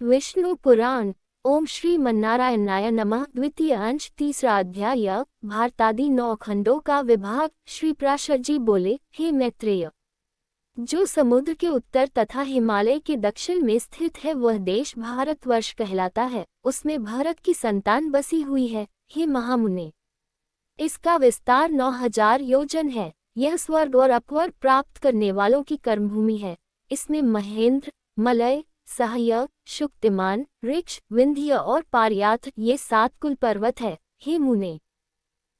विष्णु पुराण। ओम श्री मन्नारायणाय नमः। द्वितीय अंश, तीसरा अध्याय। भारतादि 9 खंडों का विभाग। श्री पराशर जी बोले, हे मैत्रेय, जो समुद्र के उत्तर तथा हिमालय के दक्षिण में स्थित है वह देश भारतवर्ष कहलाता है। उसमें भरत की संतान बसी हुई है। हे महामुने, इसका विस्तार 9000 योजन है। यह स्वर्ग और अपवर्ग प्राप्त करने वालों की कर्मभूमि है। इसमें महेंद्र, मलय, सहायक, शुक्तिमान, ऋक्ष, विंध्य और पारियात्र ये 7 कुल पर्वत है। हे मुने,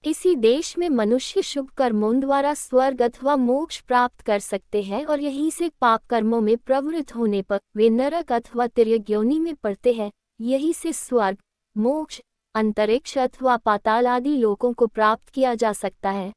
इसी देश में मनुष्य शुभ कर्मों द्वारा स्वर्ग अथवा मोक्ष प्राप्त कर सकते हैं और यहीं से पाप कर्मों में प्रवृत्त होने पर वे नरक अथवा तिर्यक योनि में पड़ते हैं। यहीं से स्वर्ग, मोक्ष, अंतरिक्ष अथवा पाताल आदि लोकों को प्राप्त किया जा सकता है।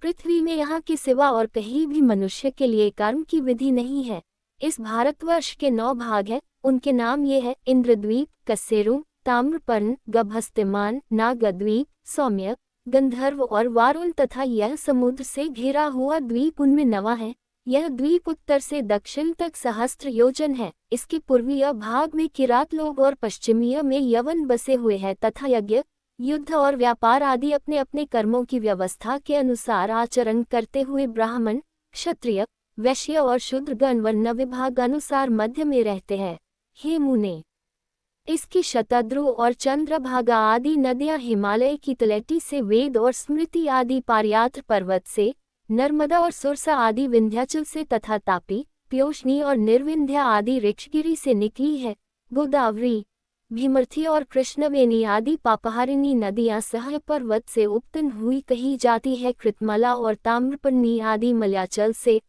पृथ्वी में यहाँ के सिवा और कहीं भी मनुष्य के लिए कर्म की विधि नहीं है। इस भारतवर्ष के 9 भाग हैं। उनके नाम ये है: इंद्रद्वीप, कस्सेरू, ताम्रपर्ण, गभस्तिमान, नागद्वीप, सौम्य, गंधर्व और वारुण तथा यह समुद्र से घिरा हुआ द्वीप उनमें 9वां है। यह द्वीप उत्तर से दक्षिण तक सहस्त्र योजन है। इसके पूर्वीय भाग में किरात लोग और पश्चिमीय में यवन बसे हुए हैं तथा यज्ञ, युद्ध और व्यापार आदि अपने अपने कर्मों की व्यवस्था के अनुसार आचरण करते हुए ब्राह्मण, क्षत्रिय, वैश्य और शूद्रगण वर्ण विभाग अनुसार मध्य में रहते हैं। हे मुने, इसकी शतद्रु और चंद्रभागा आदि नदियां हिमालय की तलैटी से, वेद और स्मृति आदि पारियात्र पर्वत से, नर्मदा और सुरसा आदि विंध्याचल से तथा तापी, प्योष्णी और निर्विंध्या आदि ऋक्षगिरी से निकली है। गोदावरी, भीमर्थी और कृष्णवेणी आदि पापहारिणी नदियां सह पर्वत से उत्पन्न हुई कही जाती है। कृतमला और ताम्रपर्णी आदि मलयाचल से,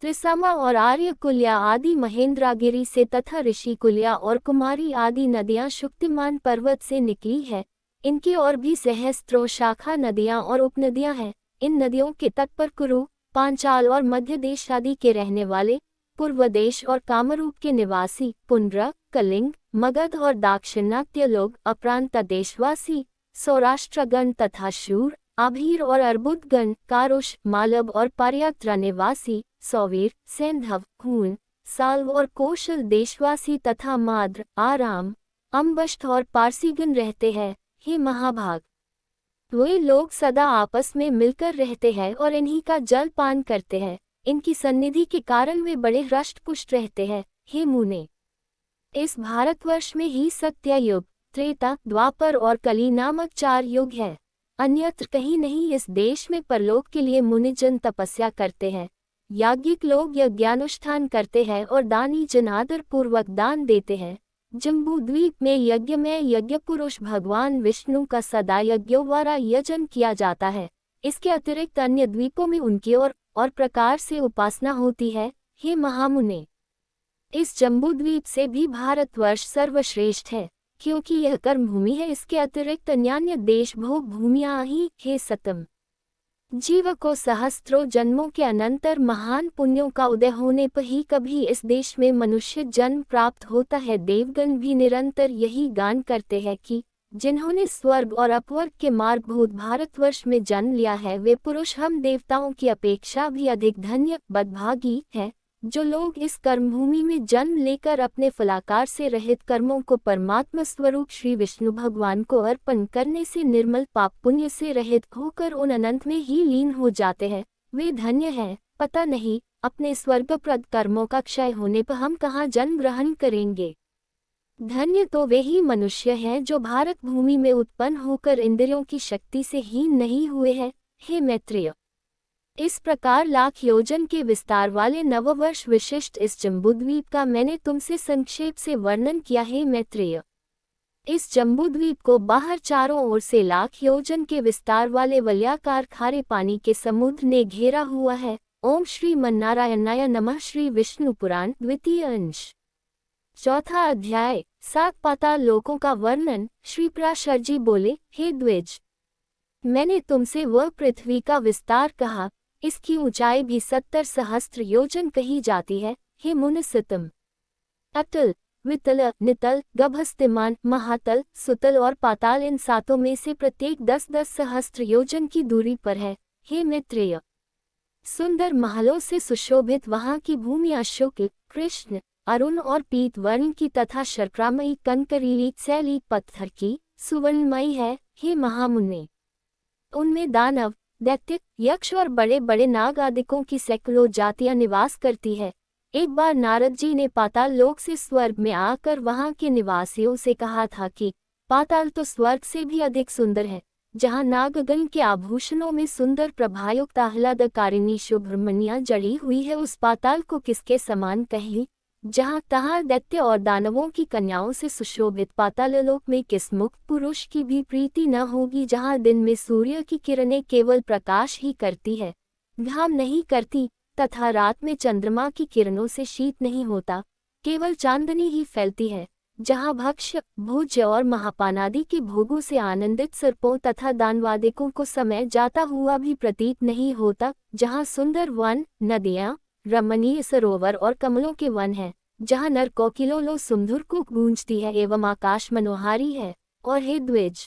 त्रिसामा और आर्यकुल्या आदि महेंद्रागिरी से तथा ऋषिकुल्या और कुमारी आदि नदियां शुक्तिमान पर्वत से निकली है। इनकी और भी सहस्त्रों शाखा नदियां और उपनदियां हैं। इन नदियों के तट पर कुरु, पांचाल और मध्य देश आदि के रहने वाले, पूर्व देश और कामरूप के निवासी, पुंड्र, कलिंग, मगध और दाक्षिणात्य लोग, अप्रांत देशवासी, सौराष्ट्रगण तथा शूर, आभीर और अर्बुदगण, कारुष, मालव और पारियात्र निवासी, सौवीर, सैंधव, हून, साल्व और कौशल देशवासी तथा माद्र, आराम, अम्बष्ठ और पारसीगण रहते हैं। हे महाभाग, वे लोग सदा आपस में मिलकर रहते हैं और इन्हीं का जल पान करते हैं। इनकी सन्निधि के कारण वे बड़े हृष्ट-पुष्ट रहते हैं। हे मुने, इस भारतवर्ष में ही सत्ययुग, त्रेता, द्वापर और कली नामक 4 युग है। अन्यत्र कहीं नहीं। इस देश में परलोक के लिए मुनिजन तपस्या करते हैं, याज्ञिक लोग यज्ञानुष्ठान करते हैं और दानी जन आदर पूर्वक दान देते हैं। जम्बू द्वीप में यज्ञ में यज्ञ पुरुष भगवान विष्णु का सदा यज्ञों द्वारा यजन किया जाता है। इसके अतिरिक्त अन्य द्वीपों में उनकी और प्रकार से उपासना होती है। हे महामुने, इस जम्बू द्वीप से भी भारतवर्ष सर्वश्रेष्ठ है, क्योंकि यह कर्मभूमि है। इसके अतिरिक्त अन्यान्य देश भोग भूमियां ही। हे सतम, जीव को सहस्त्रों जन्मों के अनंतर महान पुण्यों का उदय होने पर ही कभी इस देश में मनुष्य जन्म प्राप्त होता है। देवगण भी निरंतर यही गान करते हैं कि जिन्होंने स्वर्ग और अपवर्ग के मार्गभूत भारतवर्ष में जन्म लिया है वे पुरुष हम देवताओं की अपेक्षा भी अधिक धन्य बदभागी है। जो लोग इस कर्मभूमि में जन्म लेकर अपने फलाकार से रहित कर्मों को परमात्मा स्वरूप श्री विष्णु भगवान को अर्पण करने से निर्मल पाप पुण्य से रहित होकर उन अनंत में ही लीन हो जाते हैं, वे धन्य हैं। पता नहीं अपने स्वर्गप्रद कर्मों का क्षय होने पर हम कहाँ जन्म ग्रहण करेंगे। धन्य तो वे ही मनुष्य हैं जो भारत भूमि में उत्पन्न होकर इंद्रियों की शक्ति से हीन नहीं हुए हैं। हे मैत्रेय, इस प्रकार लाख योजन के विस्तार वाले नववर्ष विशिष्ट इस जम्बूद्वीप का मैंने तुमसे संक्षेप से वर्णन किया है। मैत्रेय, इस जम्बूद्वीप को बाहर चारों ओर से लाख योजन के विस्तार वाले वलयाकार खारे पानी के समुद्र ने घेरा हुआ है। ओम श्री मन्नारायणाय नमः। श्री विष्णु पुराण, द्वितीय अंश, चौथा अध्याय। 7 पाताल लोकों का वर्णन। श्री पराशर जी बोले, हे द्विज, मैंने तुमसे वह पृथ्वी का विस्तार कहा। इसकी ऊंचाई भी 70 सहस्त्र योजन कही जाती है। हे मुनिसितम, अतल, वितल, नितल, गभस्तिमान, महातल, सुतल और पाताल इन 7 में से प्रत्येक 10-10 सहस्त्र योजन की दूरी पर है। हे मैत्रेय, सुंदर महलों से सुशोभित वहाँ की भूमियां शुक्ल, कृष्ण, अरुण और पीत वर्ण की तथा शर्करामयी कंकरीली सैली पत्थर की सुवर्णमयी है। हे महामुने, उनमें दानव, दैत्य, यक्ष और बड़े बड़े नाग आदिकों की सैकड़ों जातियां निवास करती है। एक बार नारद जी ने पाताल लोक से स्वर्ग में आकर वहां के निवासियों से कहा था कि पाताल तो स्वर्ग से भी अधिक सुंदर है, जहां नागगण के आभूषणों में सुंदर प्रभायुक्त आह्लादकारिणी शुभ्रमणियां जड़ी हुई है, उस पाताल को किसके समान कहें? जहां तहां दैत्य और दानवों की कन्याओं से सुशोभित पाताललोक में किस मुक्त पुरुष की भी प्रीति न होगी? जहां दिन में सूर्य की किरणें केवल प्रकाश ही करती है, घाम नहीं करती, तथा रात में चंद्रमा की किरणों से शीत नहीं होता, केवल चांदनी ही फैलती है। जहाँ भक्ष्य, भोज्य और महापानादि के भोगों से आनंदित सर्पों तथा दानवादिकों को समय जाता हुआ भी प्रतीत नहीं होता। जहाँ सुंदर वन, नदियाँ, रमणीय सरोवर और कमलों के वन हैं। जहाँ नर कोकिलों सुमधुर को गूंजती है एवं आकाश मनोहारी है। और हे द्विज,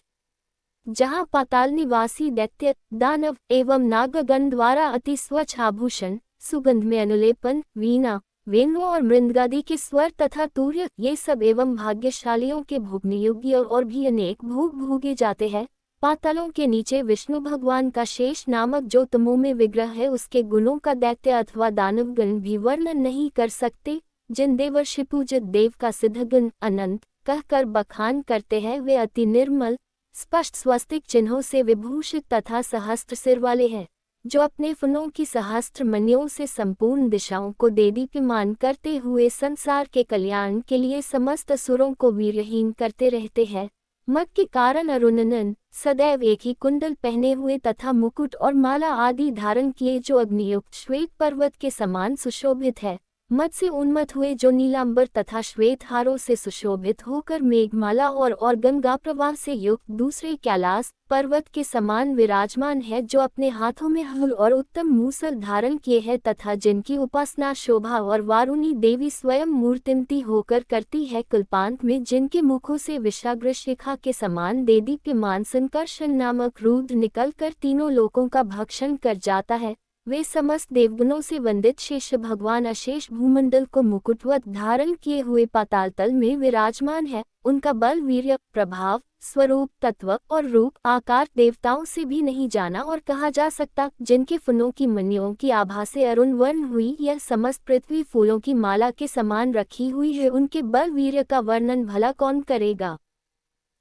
जहाँ पाताल निवासी दैत्य, दानव एवं नागगण द्वारा अति स्वच्छ आभूषण, सुगंध में अनुलेपन, वीणा, वेणु और मृदंगादि के स्वर तथा तूर्य, ये सब एवं भाग्यशालियों के भोगने योग्य और भी अनेक भोग भोगे जाते हैं। पातालों के नीचे विष्णु भगवान का शेष नामक जो तमो में विग्रह है, उसके गुणों का दैत्य अथवा दानवगण भी वर्णन नहीं कर सकते। जिन देवर्षि पूजित देव का सिद्धगण अनंत कहकर बखान करते हैं, वे अति निर्मल, स्पष्ट स्वस्तिक चिन्हों से विभूषित तथा सहस्त्र सिर वाले हैं, जो अपने फनों की सहस्त्र मणियों से संपूर्ण दिशाओं को देदीप्यमान करते हुए संसार के कल्याण के लिए समस्त असुरों को वीरहीन करते रहते हैं। मद के कारण अरुणनन सदैव एक ही कुंडल पहने हुए तथा मुकुट और माला आदि धारण किए, जो अग्नियुक्त श्वेत पर्वत के समान सुशोभित है। मद से उन्मत्त हुए जो नीलांबर तथा श्वेत हारों से सुशोभित होकर मेघमाला और गंगा प्रवाह से युक्त दूसरे कैलाश पर्वत के समान विराजमान है, जो अपने हाथों में हल और उत्तम मूसल धारण किए है तथा जिनकी उपासना शोभा और वारुणी देवी स्वयं मूर्तिमती होकर करती है। कल्पांत में जिनके मुखों से विषाग्र शिखा के समान देदीप्यमान संकर्षण नामक रुद्र निकलकर तीनों लोकों का भक्षण कर जाता है, वे समस्त देवगुणों से वंदित शेष भगवान अशेष भूमंडल को मुकुटवत धारण किए हुए पाताल तल में विराजमान है। उनका बल, वीर्य, प्रभाव, स्वरूप, तत्व और रूप आकार देवताओं से भी नहीं जाना और कहा जा सकता। जिनके फनों की मणियों की आभा से अरुण वर्ण हुई, यह समस्त पृथ्वी फूलों की माला के समान रखी हुई है, उनके बल वीर्य का वर्णन भला कौन करेगा?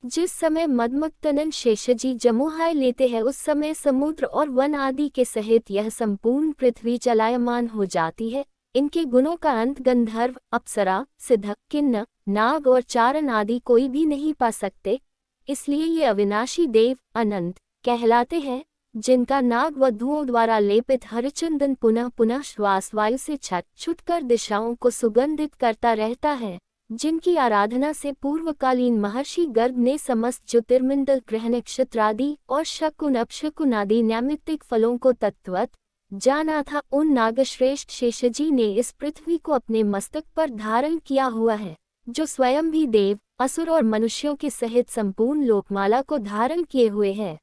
जिस समय मदमत्तनन शेषजी जमुहाय लेते हैं, उस समय समुद्र और वन आदि के सहित यह संपूर्ण पृथ्वी चलायमान हो जाती है। इनके गुणों का अंत गंधर्व, अप्सरा, सिद्धक, किन्नर, नाग और चारण आदि कोई भी नहीं पा सकते, इसलिए ये अविनाशी देव अनंत कहलाते हैं। जिनका नाग वधुओं द्वारा लेपित हरिचंदन पुनः पुनः श्वास वायु से छट छुटकर दिशाओं को सुगंधित करता रहता है, जिनकी आराधना से पूर्वकालीन महर्षि गर्ग ने समस्त ज्योतिर्मंडल ग्रह नक्षत्रादि और शकुन अपशकुन आदि नैमित्तिक फलों को तत्वत जाना था, उन नागश्रेष्ठ शेषजी ने इस पृथ्वी को अपने मस्तक पर धारण किया हुआ है, जो स्वयं भी देव, असुर और मनुष्यों के सहित संपूर्ण लोकमाला को धारण किए हुए है।